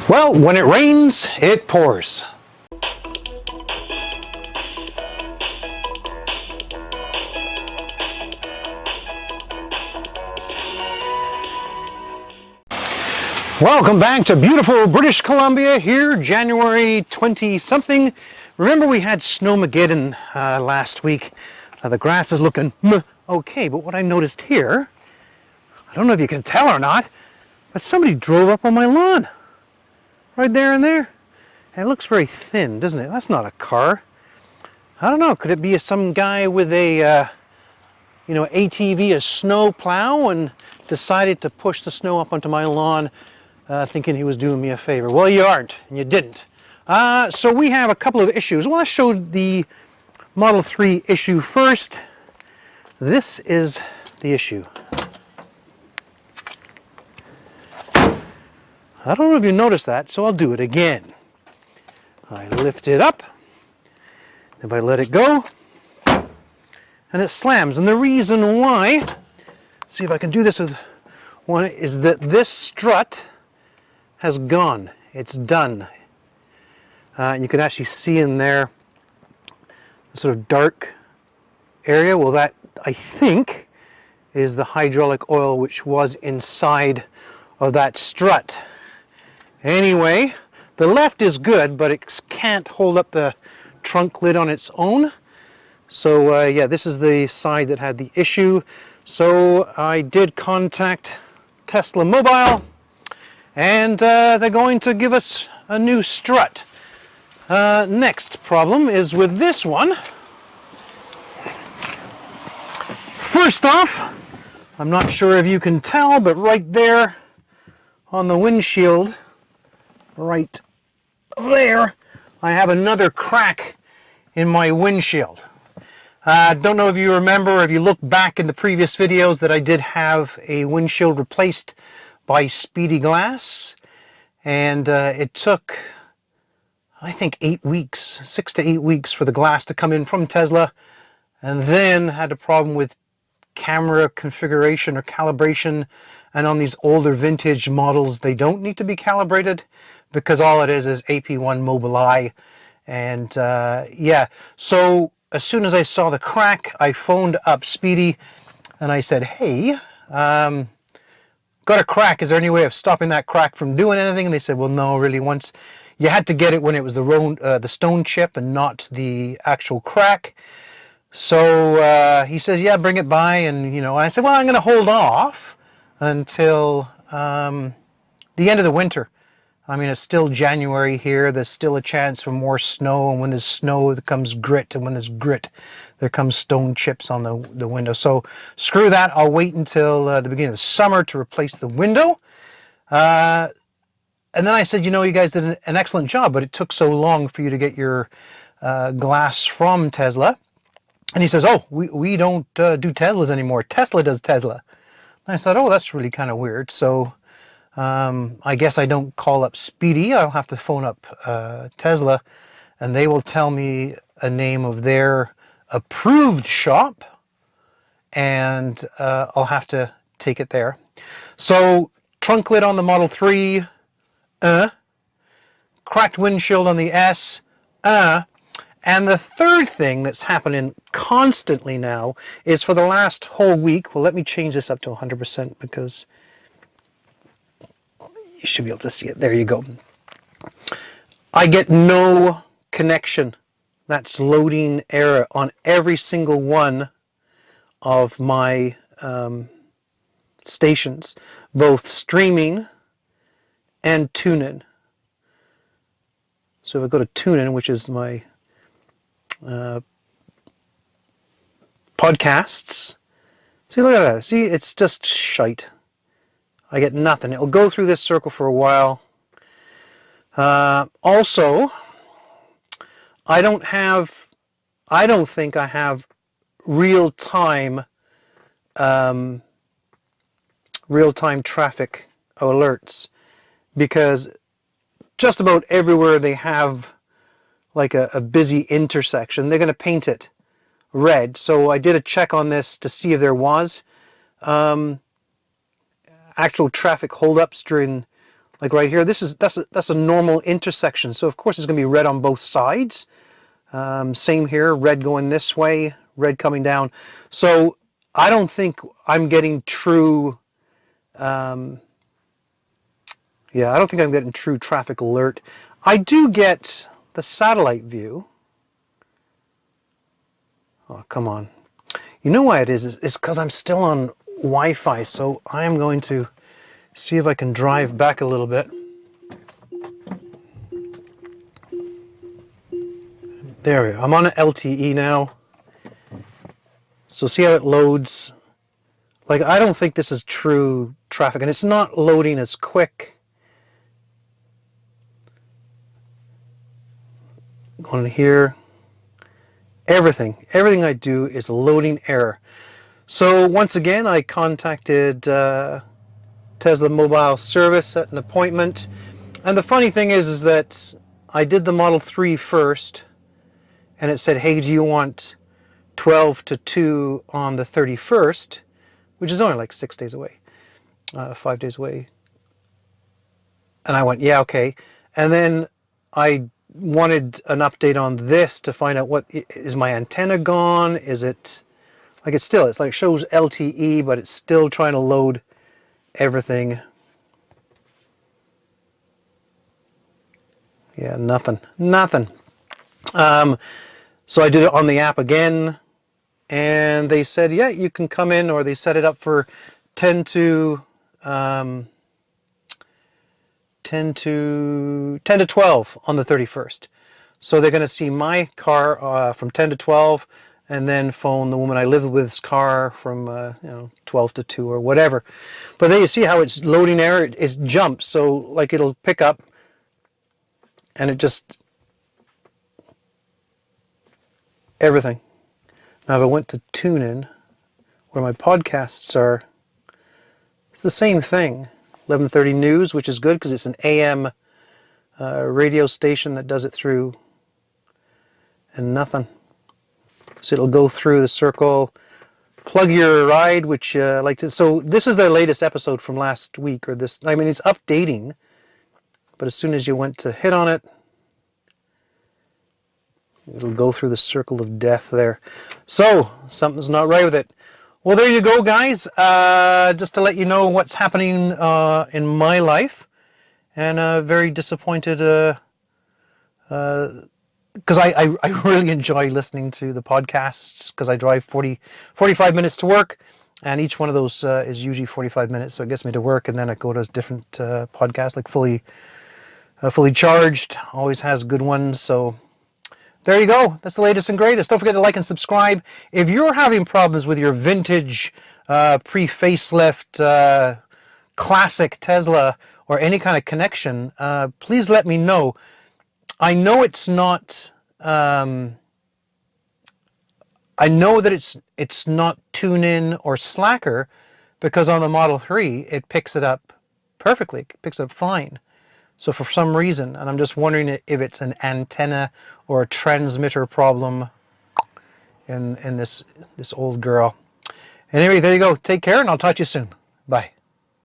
Well, when it rains, it pours. Welcome back to beautiful British Columbia here, January 20-something. Remember we had Snowmageddon last week. The grass is looking okay, but what I noticed here, I don't know if you can tell or not, but somebody drove up on my lawn. Right there and there. And it looks very thin, doesn't it? That's not a car. I don't know, could it be some guy with a ATV, a snow plow, and decided to push the snow up onto my lawn, thinking he was doing me a favor. Well, you aren't, and you didn't. So we have a couple of issues. Well, let's show the Model 3 issue first. This is the issue. I don't know if you noticed that, so I'll do it again. I lift it up. If I let it go, and it slams. And the reason why, see if I can do this with one, is that this strut has gone. It's done. You can actually see in there the sort of dark area. Well, that, I think, is the hydraulic oil which was inside of that strut. Anyway, the left is good, but it can't hold up the trunk lid on its own. So yeah, this is the side that had the issue. So I did contact Tesla Mobile, and they're going to give us a new strut. Next problem is with this one. First off, I'm not sure if you can tell, but right there on the windshield, right there, I have another crack in my windshield. Don't know if you remember, if you look back in the previous videos, that I did have a windshield replaced by Speedy Glass, and it took, I think, 8 weeks, 6 to 8 weeks for the glass to come in from Tesla, and then had a problem with camera configuration or calibration. And on these older vintage models, they don't need to be calibrated because all it is AP1 Mobileye. And yeah, so as soon as I saw the crack, I phoned up Speedy and I said, hey, got a crack. Is there any way of stopping that crack from doing anything? And they said, well, no, really. Once you had to get it when it was the stone chip and not the actual crack. So he says, yeah, bring it by. And, I said, well, I'm going to hold off until the end of the winter. I mean, it's still January here. There's still a chance for more snow. And when there's snow, there comes grit. And when there's grit, there comes stone chips on the window. So screw that. I'll wait until the beginning of summer to replace the window. And then I said, you guys did an excellent job, but it took so long for you to get your glass from Tesla. And he says, oh, we don't do Teslas anymore. Tesla does Tesla. And I said, oh, that's really kind of weird. So I guess I don't call up Speedy. I'll have to phone up Tesla, and they will tell me a name of their approved shop, and I'll have to take it there. So trunk lid on the Model 3, cracked windshield on the S, and the third thing that's happening constantly now is for the last whole week, well, let me change this up to 100% because you should be able to see it. There you go. I get no connection. That's loading error on every single one of my stations, both streaming and tune-in. So if I go to tune-in, which is my podcasts, see, look at that. See, it's just shite. I get nothing. It'll go through this circle for a while. Also, I don't think I have real-time traffic alerts, because just about everywhere they have like a busy intersection, they're going to paint it red. So I did a check on this to see if there was actual traffic holdups during Like right here, that's a normal intersection. So of course it's going to be red on both sides. Same here, red going this way, red coming down. So I don't think I'm getting true, yeah, I don't think I'm getting true traffic alert. I do get the satellite view. Oh, come on. You know why it is? It's because I'm still on Wi-Fi, so I am going to see if I can drive back a little bit. There we go. I'm on an LTE now. So see how it loads? Like, I don't think this is true traffic, and it's not loading as quick. Going here. Everything I do is loading error. So once again, I contacted Tesla Mobile Service, set an appointment. And the funny thing is that I did the Model 3 first, and it said, hey, do you want 12 to 2 on the 31st, which is only like 6 days away, 5 days away. And I went, yeah, okay. And then I wanted an update on this to find out, what is my antenna gone? Is it like, it's like it shows LTE, but it's still trying to load everything. Yeah, nothing. So I did it on the app again, and they said, yeah, you can come in, or they set it up for 10 to 12 on the 31st. So they're going to see my car from 10 to 12, and then phone the woman I live with's car from 12 to 2 or whatever. But there you see how it's loading error. It jumps, so like it'll pick up, and it just everything. Now if I went to TuneIn, where my podcasts are, it's the same thing. 11:30 news, which is good because it's an AM radio station that does it through, and nothing. So it'll go through the circle, plug your ride, which like to. So this is their latest episode from last week, or this. I mean, it's updating, but as soon as you went to hit on it, it'll go through the circle of death there. So something's not right with it. Well, there you go, guys. Just to let you know what's happening in my life, and very disappointed because I really enjoy listening to the podcasts, because I drive 45 minutes to work, and each one of those is usually 45 minutes, so it gets me to work, and then I go to different podcasts, like fully charged, always has good ones. So there you go. That's the latest and greatest. Don't forget to like and subscribe. If you're having problems with your vintage, pre-facelift, classic Tesla, or any kind of connection, please let me know. I know it's not. I know that it's not TuneIn or Slacker, because on the Model 3 it picks it up perfectly. It picks it up fine. So for some reason, and I'm just wondering if it's an antenna or a transmitter problem in this old girl. Anyway, there you go. Take care, and I'll talk to you soon. Bye.